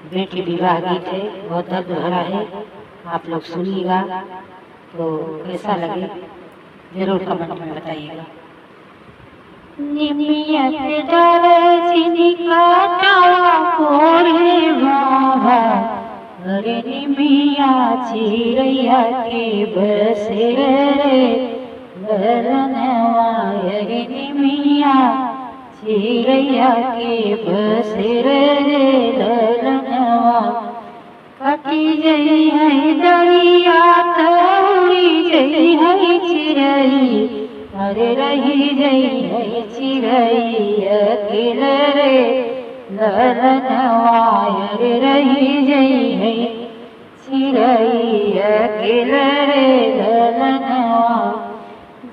बेटी विवाह गीत है, बहुत दर्द भरा है। आप लोग सुनिएगा तो कैसा लगे जरूर कमेंट में बताइएगा। निमिया के दरसिनी काटावा कोरे बाबा, अरे निमिया चिरैया के बसेर रे ललनवा, अरे निमिया चिरैया के बसेर रे ललनवा। कटी जई है दरिया तौरी जई है चिरई, अरे रही जई है चिरई अकेले रे ललनवा, अरे रही जई है चिरई अकेले रे ललनवा।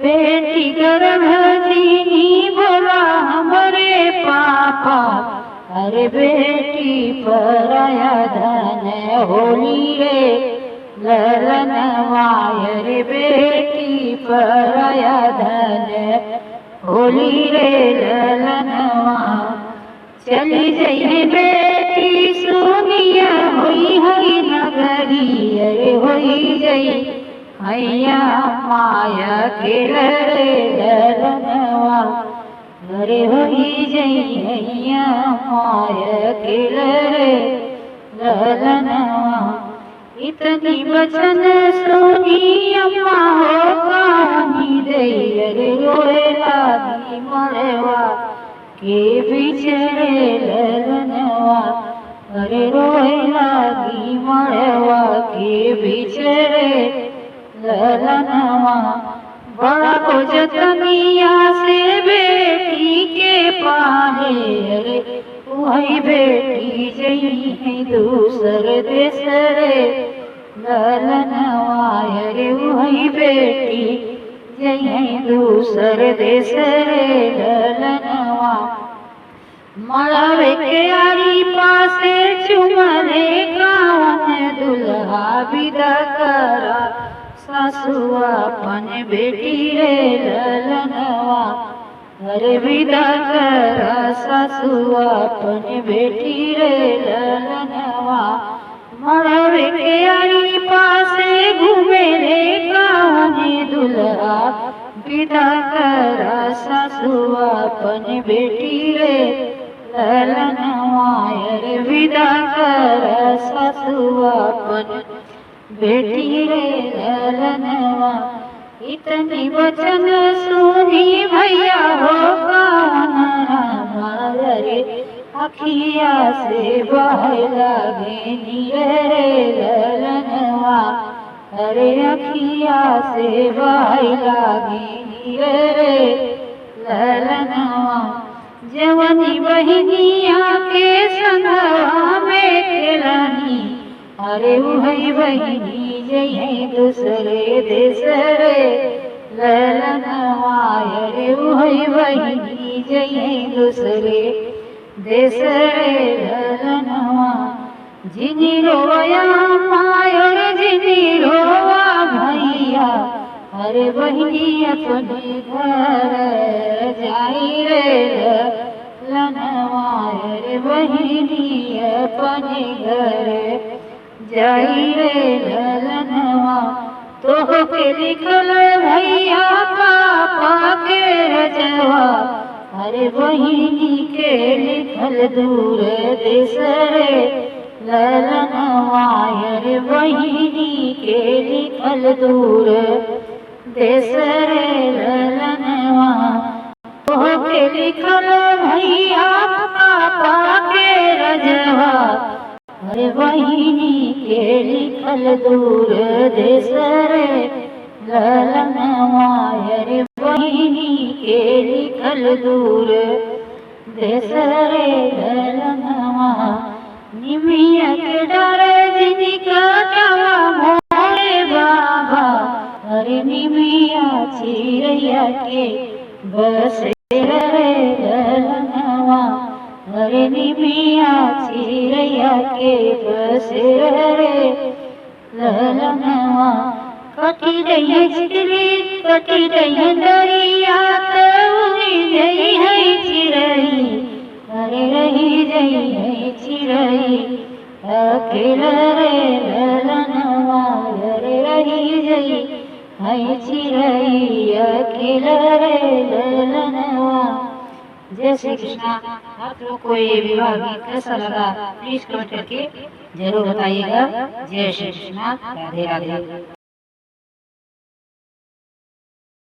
बेटी गर्भधीनी बोला हमरे पापा, अरे बेटी पराया धन होली रे ललनवा, अरे बेटी पराया धन होली रे ललनवा। चली जई बेटी सुनिया हुई है नगरी, अरे हुई जई हैया माया के रे ललनवा, अरे होई जई हैया माया के रे ललनवा। इतनी बचन सुनी अम्मा हो कहानी दई, अरे रोए लागी मरवा के बिछड़े ललनवा, अरे रोए लागी मरवा के बिछड़े ललनवा। बड़ा को जतनिया से बेटी के पाले, अरे वही बेटी जई है दूसर देश रे ललनवा, अरे वही बेटी जई है दूसर देश रे ललनवा। मड़वे के आरी पासे चुमले गावन दुल्हा विदा करा, सासुआ अपन बेटी रे ललनवा, अरे विदा करा सासुआ अपन बेटी रे ललनवा। मड़वे के आरी पासे घूमे रे गावन दुल्हा, विदा करा सासुआ अपन बेटी रे ललनवा, अरे विदा करा सासुआ अपन बेटी रे ललनवा। इतनी वचन सुनी भैया हो कान्हा, रे अखिया से बहे लागे रे ललनवा, अरे अखिया से बहे लागे रे ललनवा। जवनी बहिनिया के संगवा में खेलनी, अरे वही बहिनी जई दूसरे देश रे ललनवा, अरे वही बहिनी जई दूसरे देश रे ललनवा। जिनी रोया मायर जिनी रोवा भैया, अरे बहिनी अपने घर जाई रे ललनवा, अरे बहिनी अपने घर जाई रे ललनवा। तोह के लिखल भैया पापा के रजवा, अरे बहिनी के लिखल दूर देश रे ललनवा, अरे बहिनी के लिखल दूर देश रे ललनवा। तोह के लिखल भैया पापा के रजवा, अरे बहिनी के लिखल दूर देश रे ललनवा, अरे बहिनी के लिखल दूर देश रे ललनवा। निमिया के डर जिनी काटावा मोरे बाबा, अरे निमिया चिरैया के बसेर रे ललनवा, अरे निमिया चिरैया के बसेर रे ललनवा। कटी रही चिड़ै कटी रही दरिया तौरी जई है चिड़ै, अरे रही जई है चिड़ै अखिल रे ललनवा रे रही गई है चिरई अखिल रे ललनवा। जय श्री कृष्णा। आप लोग को ये विवाह गीत कैसा लगा प्लीज कमेंट करके जरूर बताइएगा। जय श्री कृष्णा। राधे राधे।